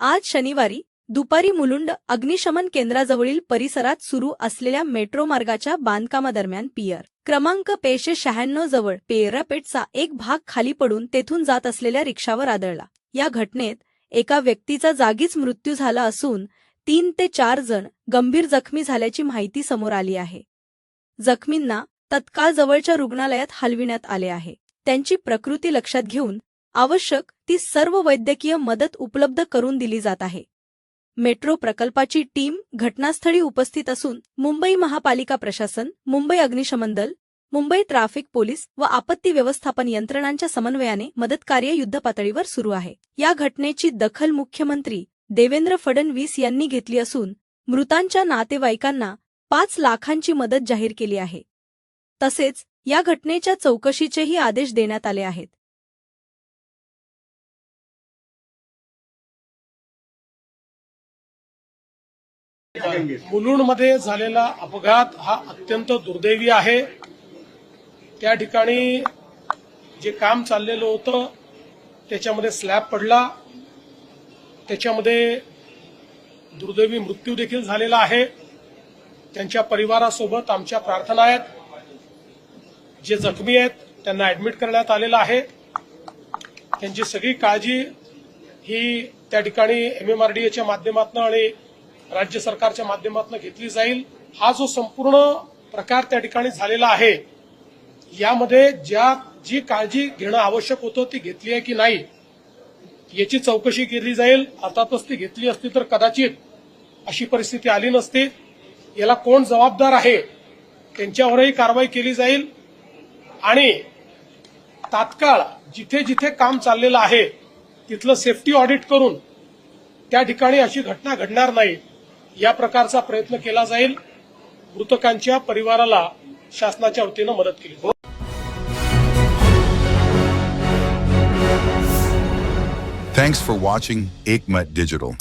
आज शनिवारी दुपारी मुलुंड अग्निशमन केंद्राजवळील परिसरात सुरू असलेल्या मेट्रो मार्गाच्या बांधकामादरम्यान पियर क्रमांक 596 जवळ पेरापेटचा एक भाग खाली पडून तेथून जात असलेल्या रिक्षावर आदळला। या घटनेत एका व्यक्तीचा जागीच मृत्यू झाला असून 3 ते 4 जण गंभीर जखमी झाल्याची माहिती समोर आली आहे। जखमींना तत्काळ जवळच्या रुग्णालयात हलविण्यात आले आहे। त्यांची प्रकृती लक्षात घेऊन आवश्यक ती सर्व वैद्यकीय मदत उपलब्ध करून दिली जात आहे। मेट्रो प्रकल्पाची टीम घटनास्थळी उपस्थित असून मुंबई महापालिका प्रशासन, मुंबई अग्निशमन दल, मुंबई ट्रॅफिक पोलीस व आपत्ती व्यवस्थापन यंत्रणांच्या समन्वयाने मदतकार्य युद्धपातळीवर सुरू आहे। या घटनेची दखल मुख्यमंत्री देवेंद्र फडणवीस यांनी घेतली असून मृतांच्या नातेवाईकांना 5 लाखांची मदत जाहीर केली आहे। तसेच या घटनेच्या चौकशीचेही आदेश देण्यात आले आहेत। मुलुंडमध्ये झालेला अपघात हा अत्यंत दुर्दैवी आहे। त्या ठिकाणी जे काम चाललेलं होतं त्याच्यामध्ये स्लॅब पडला, त्याच्यामध्ये दुर्दैवी मृत्यू देखील झालेला आहे। त्यांच्या परिवारासोबत आमच्या प्रार्थना आहेत। जे जखमी आहेत त्यांना ऍडमिट करण्यात आलेलं आहे। त्यांची सगळी काळजी ही त्या ठिकाणी MMRDAच्या माध्यमातून आणि राज्य सरकारच्या माध्यमातून घेतली जाईल। हा जो संपूर्ण प्रकार त्या ठिकाणी झालेला आहे यामध्ये जी काळजी घेणं आवश्यक होतं ती घेतली आहे की नाही याची चौकशी केली जाईल। अर्थातच ती घेतली असती तर कदाचित अशी परिस्थिती आली नसती। याला कोण जबाबदार आहे त्यांच्यावरही कारवाई केली जाईल आणि तात्काळ जिथे जिथे काम चाललेलं आहे तिथलं सेफ्टी ऑडिट करून त्या ठिकाणी अशी घटना घडणार नाही या प्रकारचा प्रयत्न केला जाईल। मृतकांच्या परिवाराला शासनाच्या वतीनं मदत केली जाईल। Thanks for watching Ekmat Digital.